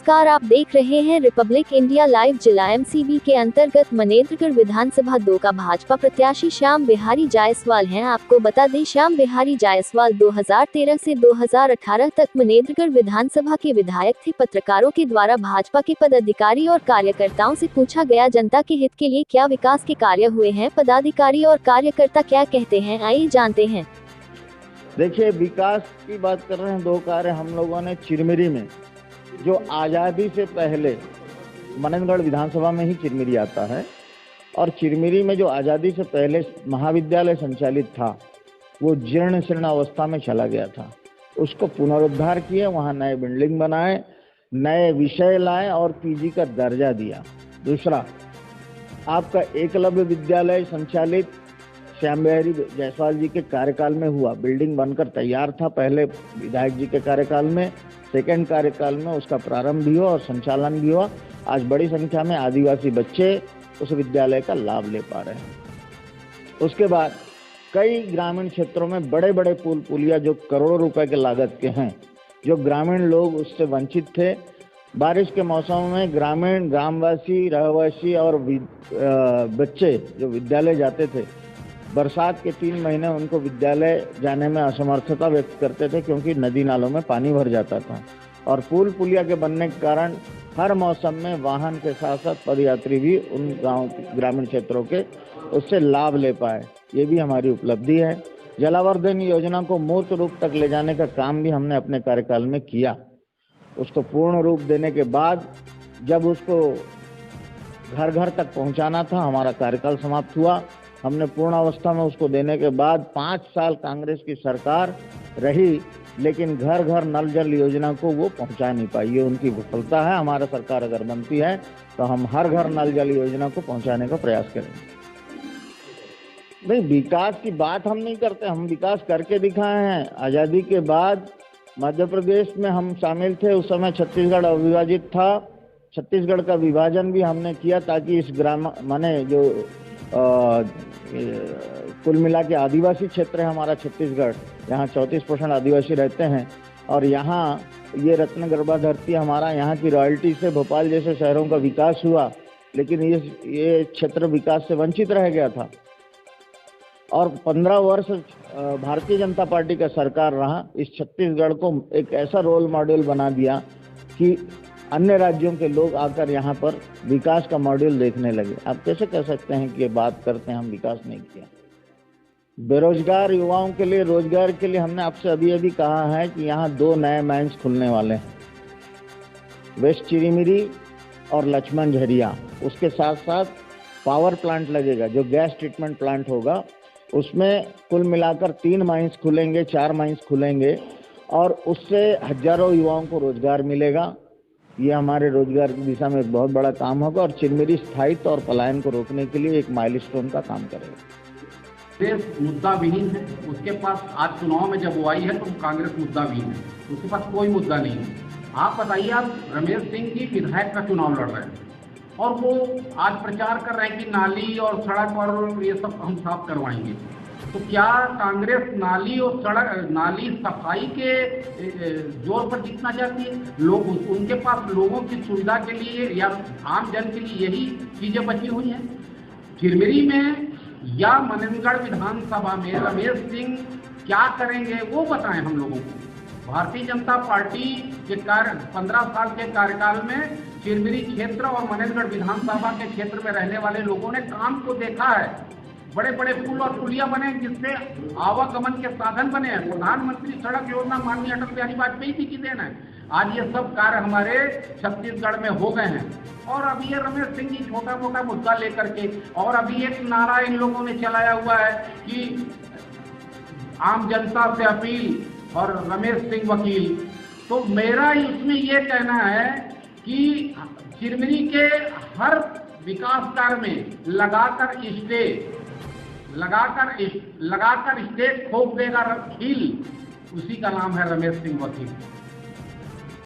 नमस्कार, आप देख रहे हैं रिपब्लिक इंडिया लाइव। जिला एमसीबी के अंतर्गत मनेंद्रगढ़ विधानसभा 2 का भाजपा प्रत्याशी श्याम बिहारी जायसवाल हैं। आपको बता दें, श्याम बिहारी जायसवाल 2013 से 2018 तक मनेंद्रगढ़ विधानसभा के विधायक थे। पत्रकारों के द्वारा भाजपा के पदाधिकारी और कार्यकर्ताओं से पूछा गया, जनता के हित के लिए क्या विकास के कार्य हुए हैं, पदाधिकारी और कार्यकर्ता क्या कहते हैं, आइए जानते हैं। देखिए, विकास की बात कर रहे हैं। 2 कार्य हम लोगों ने चिरमिरी में, जो आज़ादी से पहले मनेंद्रगढ़ विधानसभा में ही चिरमिरी आता है, और चिरमिरी में जो आज़ादी से पहले महाविद्यालय संचालित था वो जीर्ण शीर्ण अवस्था में चला गया था। उसको पुनरुद्धार किए, वहाँ नए बिल्डिंग बनाए, नए विषय लाए और पीजी का दर्जा दिया। दूसरा, आपका एकलव्य विद्यालय संचालित श्याम बिहारी जायसवाल जी के कार्यकाल में हुआ। बिल्डिंग बनकर तैयार था पहले विधायक जी के कार्यकाल में, सेकंड कार्यकाल में उसका प्रारंभ भी हुआ और संचालन भी हुआ। आज बड़ी संख्या में आदिवासी बच्चे उस विद्यालय का लाभ ले पा रहे हैं। उसके बाद कई ग्रामीण क्षेत्रों में बड़े बड़े पुल पुलिया जो करोड़ों रुपए के लागत के हैं, जो ग्रामीण लोग उससे वंचित थे। बारिश के मौसम में ग्रामीण ग्रामवासी, रहवासी और बच्चे जो विद्यालय जाते थे, बरसात के 3 महीने उनको विद्यालय जाने में असमर्थता व्यक्त करते थे, क्योंकि नदी नालों में पानी भर जाता था। और पुल पुलिया के बनने के कारण हर मौसम में वाहन के साथ साथ पदयात्री भी उन गांव ग्रामीण क्षेत्रों के उससे लाभ ले पाए। ये भी हमारी उपलब्धि है। जलावर्धन योजना को मूर्त रूप तक ले जाने का काम भी हमने अपने कार्यकाल में किया। उसको पूर्ण रूप देने के बाद जब उसको घर घर तक पहुंचाना था, हमारा कार्यकाल समाप्त हुआ। हमने पूर्ण अवस्था में उसको देने के बाद 5 साल कांग्रेस की सरकार रही, लेकिन घर घर नल जल योजना को वो पहुंचा नहीं पाई। ये उनकी विफलता है। हमारा सरकार अगर बनती है तो हम हर घर नल जल योजना को पहुंचाने का प्रयास करेंगे। नहीं, विकास की बात हम नहीं करते, हम विकास करके दिखाए हैं। आज़ादी के बाद मध्य प्रदेश में हम शामिल थे, उस समय छत्तीसगढ़ अविभाजित था। छत्तीसगढ़ का विभाजन भी हमने किया ताकि इस ग्राम माने जो कुल मिला के आदिवासी क्षेत्र है हमारा छत्तीसगढ़, यहाँ 34% आदिवासी रहते हैं। और यहाँ ये रत्न गर्भा धरती हमारा, यहाँ की रॉयल्टी से भोपाल जैसे शहरों का विकास हुआ, लेकिन ये क्षेत्र विकास से वंचित रह गया था। और 15 वर्ष भारतीय जनता पार्टी का सरकार रहा। इस छत्तीसगढ़ को एक ऐसा रोल मॉडल बना दिया कि अन्य राज्यों के लोग आकर यहाँ पर विकास का मॉडल देखने लगे। आप कैसे कह सकते हैं कि ये बात करते हैं हम विकास नहीं किया। बेरोजगार युवाओं के लिए रोजगार के लिए हमने आपसे अभी कहा है कि यहाँ 2 नए माइंस खुलने वाले हैं, वेस्ट चिरमिरी और लक्ष्मण झरिया। उसके साथ साथ पावर प्लांट लगेगा, जो गैस ट्रीटमेंट प्लांट होगा। उसमें कुल मिलाकर 3 माइंस खुलेंगे, 4 माइंस खुलेंगे, और उससे हजारों युवाओं को रोजगार मिलेगा। ये हमारे रोजगार की दिशा में एक बहुत बड़ा काम होगा, और चिरमिरी स्थायित्व और पलायन को रोकने के लिए एक माइलस्टोन का काम करेगा। कांग्रेस मुद्दा विहीन है। उसके पास आज चुनाव में जब वो आई है तो कांग्रेस मुद्दा विहीन है, उसके पास कोई मुद्दा नहीं है। आप बताइए, आप रमेश सिंह जी विधायक का चुनाव लड़ रहे हैं और वो आज प्रचार कर रहे हैं कि नाली और सड़क और ये सब हम साफ करवाएंगे। तो क्या कांग्रेस नाली और सड़क, नाली सफाई के जोर पर जीतना चाहती है? लोग उनके पास लोगों की सुविधा के लिए या आम जन के लिए यही चीजें बची हुई हैं। चिरमिरी में या मनेंद्रगढ़ विधानसभा में रमेश सिंह क्या करेंगे वो बताएं हम लोगों को। भारतीय जनता पार्टी के 15 साल के कार्यकाल में चिरमिरी क्षेत्र और मनेंद्रगढ़ विधानसभा के क्षेत्र में रहने वाले लोगों ने काम को देखा है। बड़े बड़े पुल और पुलिया बने, जिससे आवागमन के साधन बने हैं। प्रधानमंत्री सड़क योजना माननीय अटल बिहारी वाजपेयी जी की देन है। आज ये सब कार्य हमारे छत्तीसगढ़ में हो गए हैं। और अभी ये रमेश सिंह जी छोटा मोटा मुद्दा लेकर के, और अभी एक नारा इन लोगों ने चलाया हुआ है कि आम जनता से अपील और रमेश सिंह वकील। तो मेरा उसमें ये कहना है कि चिरमिरी के हर विकास कार्य में लगाकर स्टेज ठोक देगा खील, उसी का नाम है रमेश सिंह वकील।